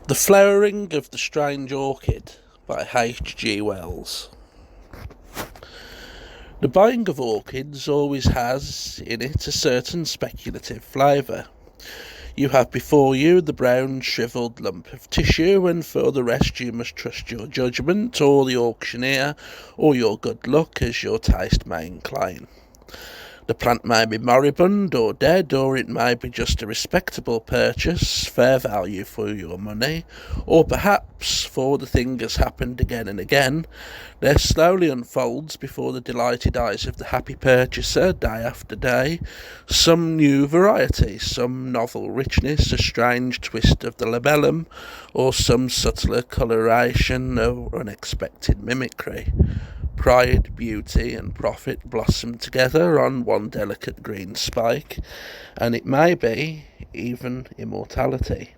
The Flowering of the Strange Orchid by H. G. Wells. The buying of orchids always has in it a certain speculative flavour. You have before you the brown shrivelled lump of tissue, and for the rest you must trust your judgment, or the auctioneer, or your good luck, as your taste may incline. The plant may be moribund or dead, or it may be just a respectable purchase, fair value for your money, or perhaps, for the thing has happened again and again, there slowly unfolds before the delighted eyes of the happy purchaser, day after day, some new variety, some novel richness, a strange twist of the labellum, or some subtler coloration or unexpected mimicry. Pride, beauty, and profit blossom together on one delicate green spike, and it may be even immortality.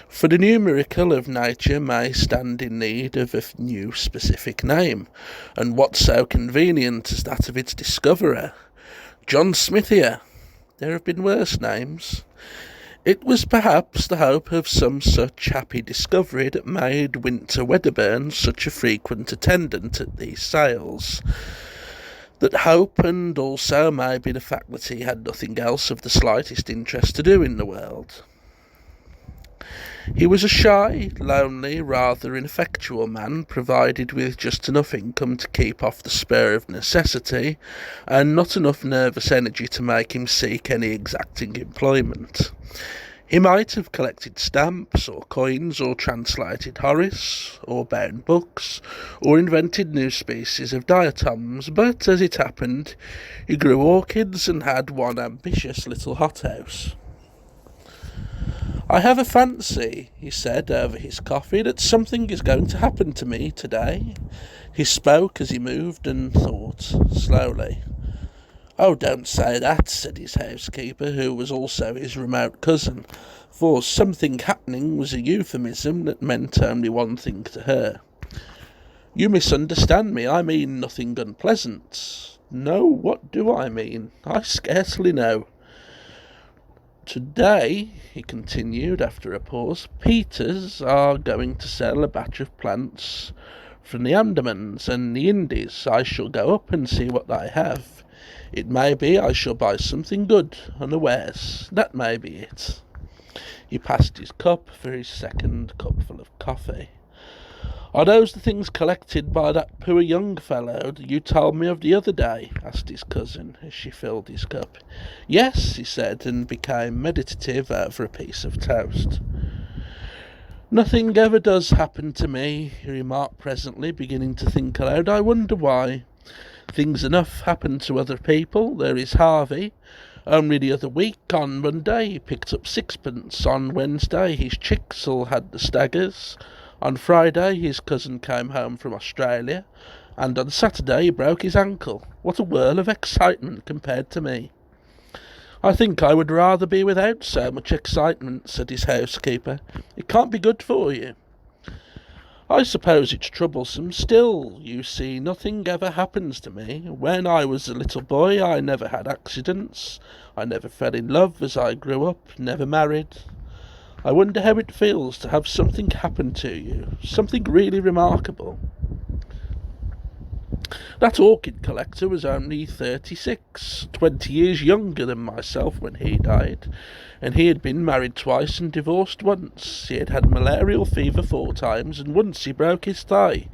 For the new miracle of nature may stand in need of a new specific name, and what so convenient as that of its discoverer? John Smithia. There have been worse names. It was perhaps the hope of some such happy discovery that made Winter Wedderburn such a frequent attendant at these sales. That hope, and also maybe the fact that he had nothing else of the slightest interest to do in the world. He was a shy, lonely, rather ineffectual man, provided with just enough income to keep off the spur of necessity, and not enough nervous energy to make him seek any exacting employment. He might have collected stamps, or coins, or translated Horace, or bound books, or invented new species of diatoms, but, as it happened, he grew orchids and had one ambitious little hothouse. "I have a fancy," he said over his coffee, "that something is going to happen to me today." He spoke as he moved and thought slowly. "Oh, don't say that," said his housekeeper, who was also his remote cousin, for something happening was a euphemism that meant only one thing to her. "You misunderstand me. I mean nothing unpleasant." "No, what do I mean? I scarcely know." "Today," he continued after a pause, "Peters are going to sell a batch of plants from the Andamans and the Indies. I shall go up and see what they have. It may be I shall buy something good, unawares. That may be it." He passed his cup for his second cupful of coffee. "Are those the things collected by that poor young fellow that you told me of the other day?" asked his cousin, as she filled his cup. "Yes," he said, and became meditative over a piece of toast. "Nothing ever does happen to me," he remarked presently, beginning to think aloud. "I wonder why. Things enough happen to other people. There is Harvey. Only the other week, on Monday, he picked up sixpence. On Wednesday, his chicks all had the staggers. On Friday, his cousin came home from Australia, and on Saturday he broke his ankle. What a whirl of excitement compared to me." "I think I would rather be without so much excitement," said his housekeeper. "It can't be good for you." "I suppose it's troublesome. Still, you see, nothing ever happens to me. When I was a little boy I never had accidents. I never fell in love as I grew up, never married. I wonder how it feels to have something happen to you, something really remarkable." "That orchid collector was only 36, 20 years younger than myself when he died, and he had been married twice and divorced once. He had had malarial fever 4 times, and once he broke his thigh.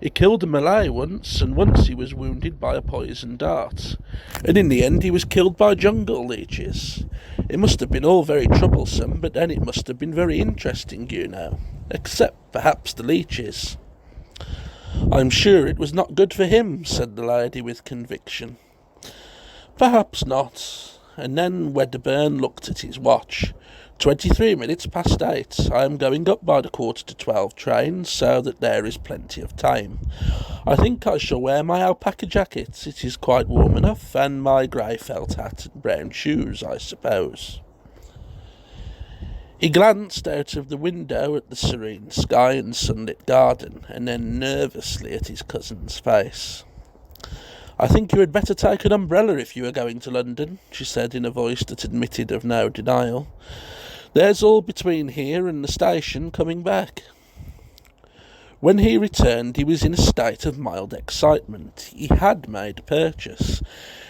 He killed a Malay once, and once he was wounded by a poisoned dart, and in the end he was killed by jungle leeches. It must have been all very troublesome, but then it must have been very interesting, you know, except perhaps the leeches." "I'm sure it was not good for him," said the lady with conviction. "Perhaps not." And then Wedderburn looked at his watch. 23 minutes past 8. I am going up by the 11:45 train, so that there is plenty of time. I think I shall wear my alpaca jacket. It is quite warm enough, and my grey felt hat and brown shoes, I suppose. He glanced out of the window at the serene sky and sunlit garden, and then nervously at his cousin's face. "I think you had better take an umbrella if you are going to London," she said in a voice that admitted of no denial. There's all between here and the station coming back." When he returned, he was in a state of mild excitement. He had made a purchase.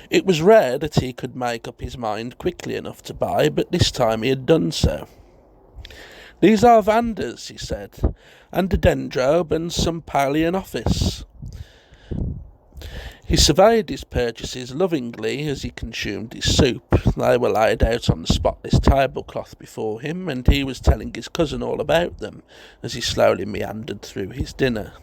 It was rare that he could make up his mind quickly enough to buy, but this time he had done so. "These are Vandas," he said, "and a dendrobe and some Paleonophis." He surveyed his purchases lovingly as he consumed his soup. They were laid out on the spotless tablecloth before him, and he was telling his cousin all about them as he slowly meandered through his dinner.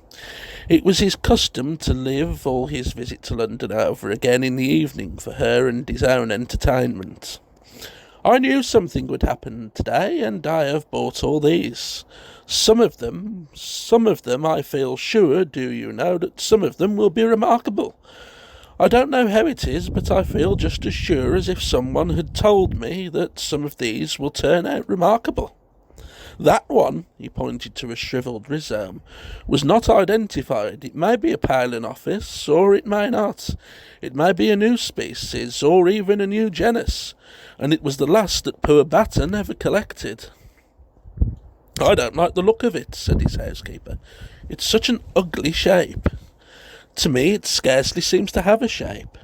It was his custom to live all his visit to London over again in the evening for her and his own entertainment. "I knew something would happen today, and I have bought all these. Some of them, I feel sure, do you know, that some of them will be remarkable. I don't know how it is, but I feel just as sure as if someone had told me that some of these will turn out remarkable. That one," he pointed to a shrivelled rhizome, "was not identified. It may be a Paleonophis, or it may not. It may be a new species, or even a new genus, and it was the last that poor Batten ever collected." "I don't like the look of it," said his housekeeper. "It's such an ugly shape. To me it scarcely seems to have a shape."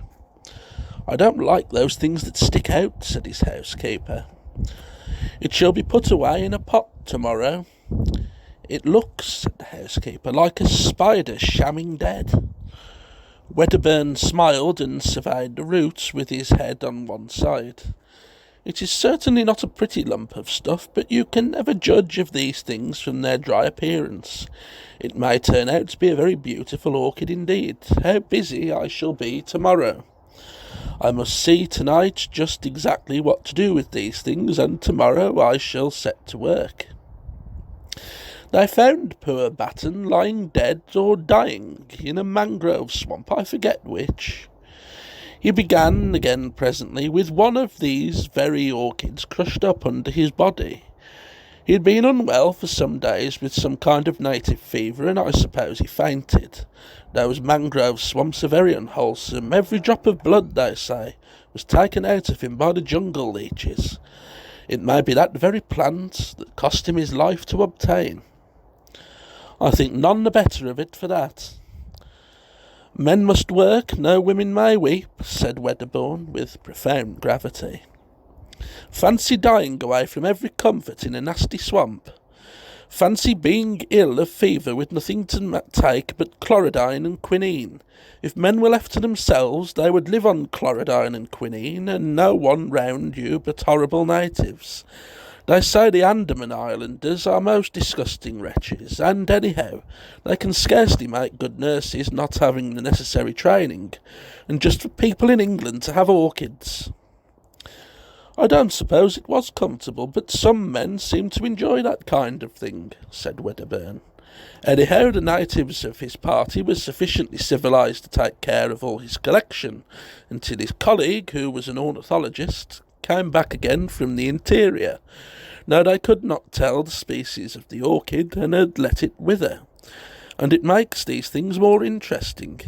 "I don't like those things that stick out," said his housekeeper. "It shall be put away in a pot tomorrow." "It looks," said the housekeeper, "like a spider shamming dead." Wedderburn smiled and surveyed the roots with his head on one side. "It is certainly not a pretty lump of stuff, but you can never judge of these things from their dry appearance. It may turn out to be a very beautiful orchid indeed. How busy I shall be tomorrow! I must see tonight just exactly what to do with these things, and tomorrow I shall set to work." They found poor Batten lying dead or dying in a mangrove swamp, I forget which. He began again presently with one of these very orchids crushed up under his body. He had been unwell for some days with some kind of native fever, and I suppose he fainted. Those mangrove swamps are very unwholesome. Every drop of blood, they say, was taken out of him by the jungle leeches. It may be that very plant that cost him his life to obtain. I think none the better of it for that. "Men must work, no women may weep," said Wedderburn with profound gravity. "Fancy dying away from every comfort in a nasty swamp. Fancy being ill of fever with nothing to take but chlorodyne and quinine. If men were left to themselves, they would live on chlorodyne and quinine, and no one round you but horrible natives. They say the Andaman Islanders are most disgusting wretches, and anyhow, they can scarcely make good nurses, not having the necessary training, and just for people in England to have orchids." "I don't suppose it was comfortable, but some men seem to enjoy that kind of thing," said Wedderburn. Anyhow, the natives of his party were sufficiently civilised to take care of all his collection, until his colleague, who was an ornithologist, came back again from the interior. Now they could not tell the species of the orchid, and had let it wither. And it makes these things more interesting.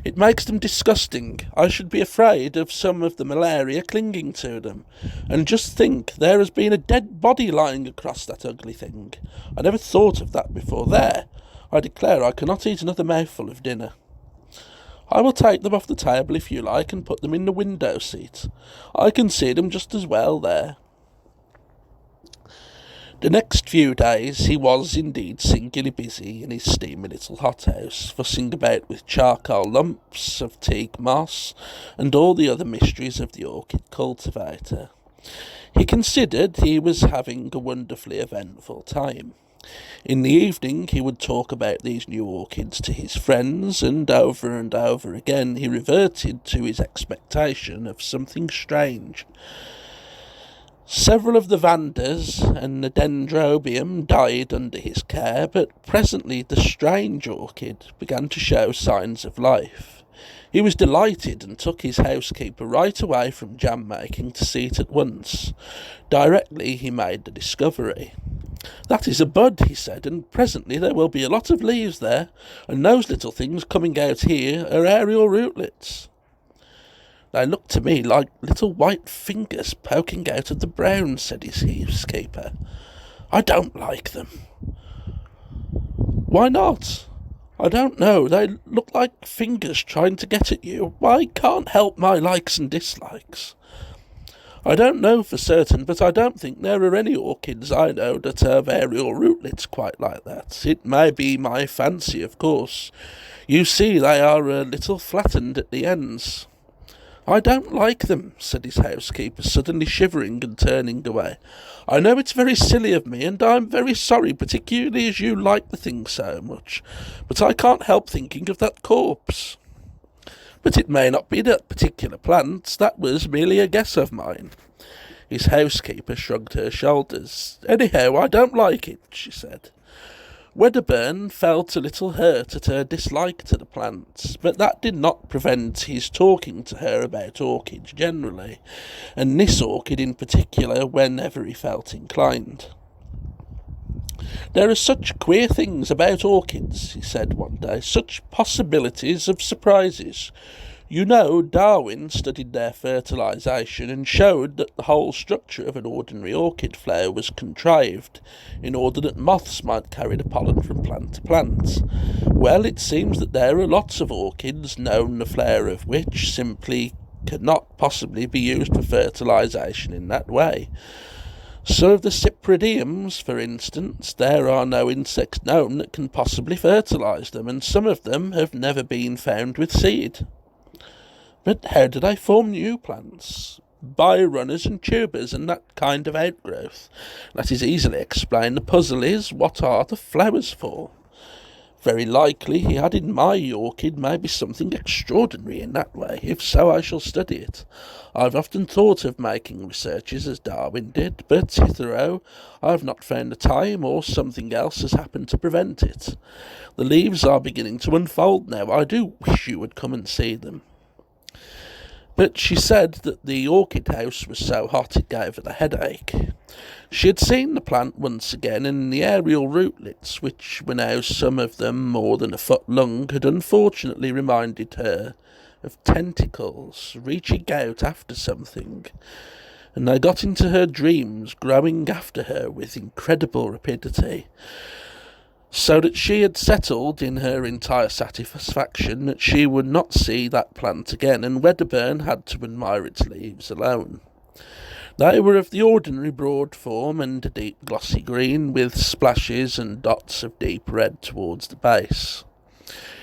It makes them disgusting. I should be afraid of some of the malaria clinging to them. And just think, there has been a dead body lying across that ugly thing. I never thought of that before. There, I declare I cannot eat another mouthful of dinner. I will take them off the table if you like, and put them in the window seat. I can see them just as well there." The next few days he was indeed singularly busy in his steamy little hothouse, fussing about with charcoal lumps of teak moss, and all the other mysteries of the orchid cultivator. He considered he was having a wonderfully eventful time. In the evening he would talk about these new orchids to his friends, and over again he reverted to his expectation of something strange. Several of the Vandas and the Dendrobium died under his care, but presently the strange orchid began to show signs of life. He was delighted, and took his housekeeper right away from jam-making to see it at once. Directly he made the discovery. "That is a bud," he said, "and presently there will be a lot of leaves there, and those little things coming out here are aerial rootlets." "They look to me like little white fingers poking out of the brown," said his housekeeper. "I don't like them." "Why not?" "I don't know. They look like fingers trying to get at you. I can't help my likes and dislikes." "I don't know for certain, but I don't think there are any orchids I know that have aerial rootlets quite like that. It may be my fancy, of course. You see, they are a little flattened at the ends." "I don't like them," said his housekeeper, suddenly shivering and turning away. "I know it's very silly of me, and I'm very sorry, particularly as you like the thing so much, but I can't help thinking of that corpse." "But it may not be that particular plant. That was merely a guess of mine." His housekeeper shrugged her shoulders. "Anyhow, I don't like it," she said. Wedderburn felt a little hurt at her dislike to the plant, but that did not prevent his talking to her about orchids generally, and this orchid in particular whenever he felt inclined. "There are such queer things about orchids," he said one day, "such possibilities of surprises. You know, Darwin studied their fertilisation and showed that the whole structure of an ordinary orchid flower was contrived in order that moths might carry the pollen from plant to plant. Well, it seems that there are lots of orchids known the flower of which simply cannot possibly be used for fertilisation in that way. So of the cypripediums, for instance, there are no insects known that can possibly fertilise them, and some of them have never been found with seed." "But how do they form new plants?" "By runners and tubers and that kind of outgrowth. That is easily explained. The puzzle is, what are the flowers for?" "Very likely," he added, "my orchid may be something extraordinary in that way. If so, I shall study it. I've often thought of making researches as Darwin did, but hitherto I have not found the time, or something else has happened to prevent it. The leaves are beginning to unfold now. I do wish you would come and see them." But she said that the orchid house was so hot it gave her the headache. She had seen the plant once again, and the aerial rootlets, which were now some of them more than a foot long, had unfortunately reminded her of tentacles reaching out after something, and they got into her dreams, growing after her with incredible rapidity, so that she had settled in her entire satisfaction that she would not see that plant again, and Wedderburn had to admire its leaves alone. They were of the ordinary broad form and a deep glossy green, with splashes and dots of deep red towards the base.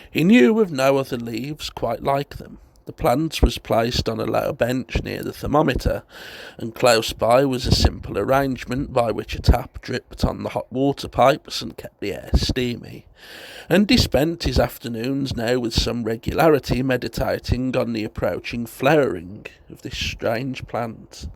He knew of no other leaves quite like them. The plant was placed on a low bench near the thermometer, and close by was a simple arrangement by which a tap dripped on the hot water pipes and kept the air steamy, and he spent his afternoons now with some regularity meditating on the approaching flowering of this strange plant.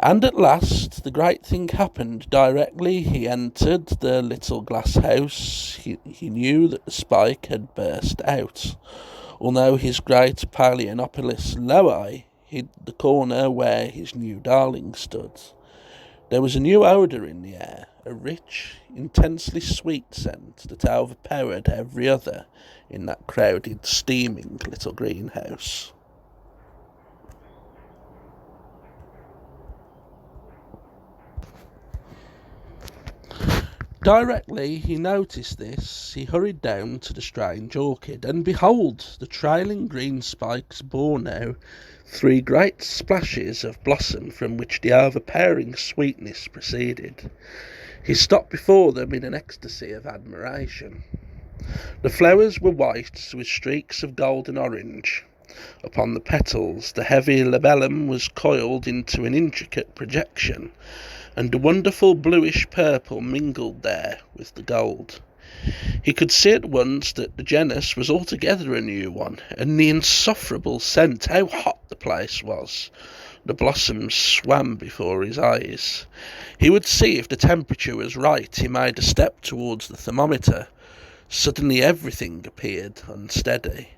And at last the great thing happened. Directly he entered the little glass house, he knew that the spike had burst out, although his great Palaeonopolis lowi hid the corner where his new darling stood. There was a new odour in the air, a rich, intensely sweet scent that overpowered every other in that crowded, steaming little greenhouse. Directly he noticed this, he hurried down to the strange orchid, and behold, the trailing green spikes bore now 3 great splashes of blossom from which the overpowering sweetness proceeded. He stopped before them in an ecstasy of admiration. The flowers were white with streaks of golden orange. Upon the petals the heavy labellum was coiled into an intricate projection, and a wonderful bluish purple mingled there with the gold. He could see at once that the genus was altogether a new one, and the insufferable scent, how hot the place was! The blossoms swam before his eyes. He would see if the temperature was right. He made a step towards the thermometer. Suddenly everything appeared unsteady.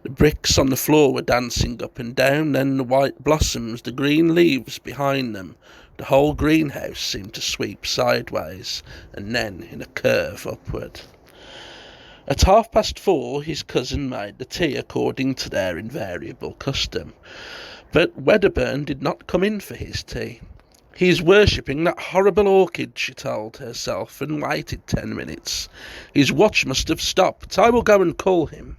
The bricks on the floor were dancing up and down, then the white blossoms, the green leaves behind them. The whole greenhouse seemed to sweep sideways, and then in a curve upward. At 4:30 his cousin made the tea according to their invariable custom, but Wedderburn did not come in for his tea. "He's worshipping that horrible Orchid," she told herself, and waited 10 minutes. "His watch must have stopped. I will go and call him."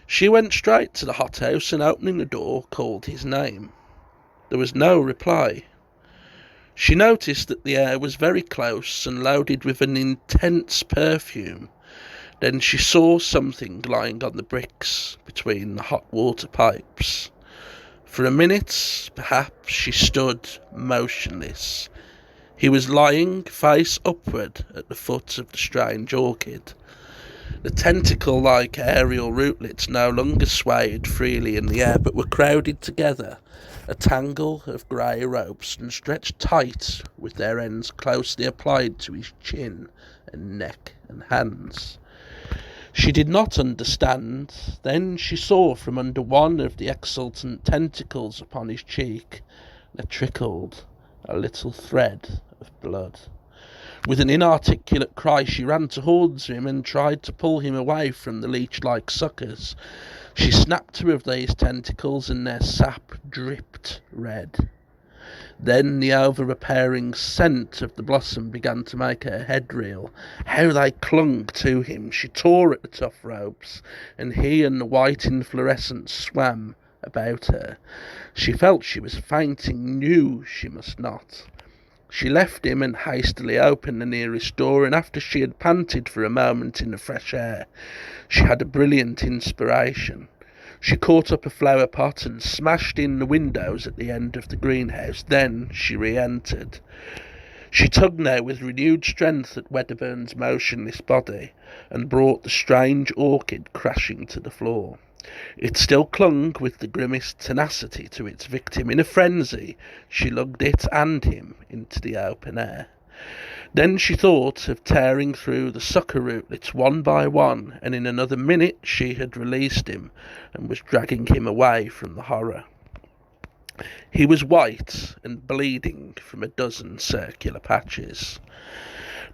She went straight to the hothouse and, opening the door, called his name. There was no reply. She noticed that the air was very close and loaded with an intense perfume. Then she saw something lying on the bricks between the hot water pipes. For a minute, perhaps, she stood motionless. He was lying face upward at the foot of the strange orchid. The tentacle-like aerial rootlets no longer swayed freely in the air, but were crowded together, a tangle of grey ropes, and stretched tight with their ends closely applied to his chin and neck and hands. She did not understand. Then she saw from under one of the exultant tentacles upon his cheek there trickled a little thread of blood. With an inarticulate cry she ran towards him and tried to pull him away from the leech-like suckers. She snapped two of these tentacles and their sap dripped red. Then the over-repairing scent of the blossom began to make her head reel. How they clung to him! She tore at the tough ropes, and he and the white inflorescence swam about her. She felt she was fainting, knew she must not. She left him and hastily opened the nearest door, and after she had panted for a moment in the fresh air, she had a brilliant inspiration. She caught up a flower pot and smashed in the windows at the end of the greenhouse. Then she re-entered. She tugged now with renewed strength at Wedderburn's motionless body and brought the strange orchid crashing to the floor. It still clung with the grimmest tenacity to its victim. In a frenzy, she lugged it and him into the open air. Then she thought of tearing through the sucker rootlets one by one, and in another minute she had released him and was dragging him away from the horror. He was white and bleeding from a dozen circular patches.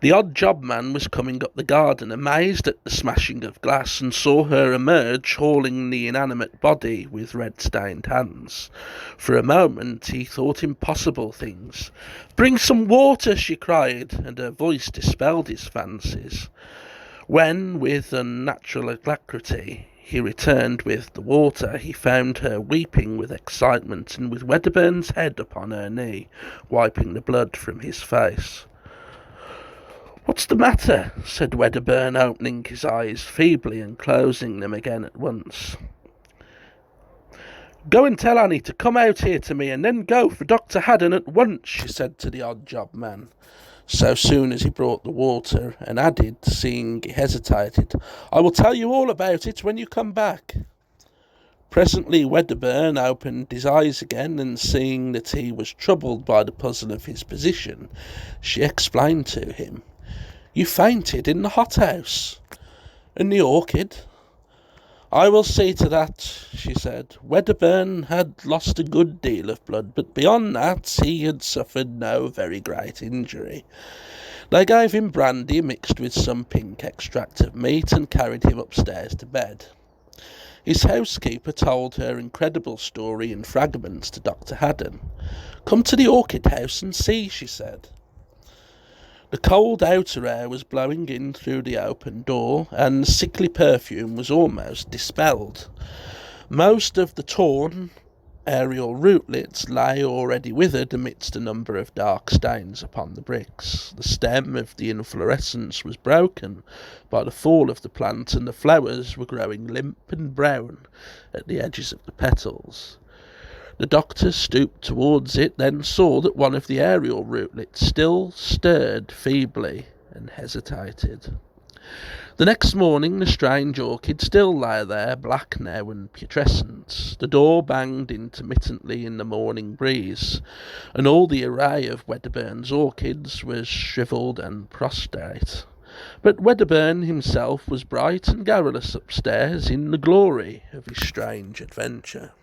The odd job man was coming up the garden, amazed at the smashing of glass, and saw her emerge, hauling the inanimate body with red-stained hands. For a moment he thought impossible things. "Bring some water," she cried, and her voice dispelled his fancies. When, with unnatural alacrity, he returned with the water, he found her weeping with excitement, and with Wedderburn's head upon her knee, wiping the blood from his face. "What's the matter?" said Wedderburn, opening his eyes feebly and closing them again at once. "Go and tell Annie to come out here to me, and then go for Dr. Haddon at once," she said to the odd job man, so soon as he brought the water, and added, seeing he hesitated, "I will tell you all about it when you come back." Presently Wedderburn opened his eyes again, and seeing that he was troubled by the puzzle of his position, she explained to him. "You fainted in the hothouse." "In the orchid?" "I will see to that," she said. Wedderburn had lost a good deal of blood, but beyond that he had suffered no very great injury. They gave him brandy mixed with some pink extract of meat and carried him upstairs to bed. His housekeeper told her incredible story in fragments to Dr. Haddon. "Come to the orchid house and see," she said. The cold outer air was blowing in through the open door, and the sickly perfume was almost dispelled. Most of the torn aerial rootlets lay already withered amidst a number of dark stains upon the bricks. The stem of the inflorescence was broken by the fall of the plant, and the flowers were growing limp and brown at the edges of the petals. The doctor stooped towards it, then saw that one of the aerial rootlets still stirred feebly and hesitated. The next morning the strange orchid still lay there, black now and putrescent. The door banged intermittently in the morning breeze, and all the array of Wedderburn's orchids was shrivelled and prostrate. But Wedderburn himself was bright and garrulous upstairs in the glory of his strange adventure.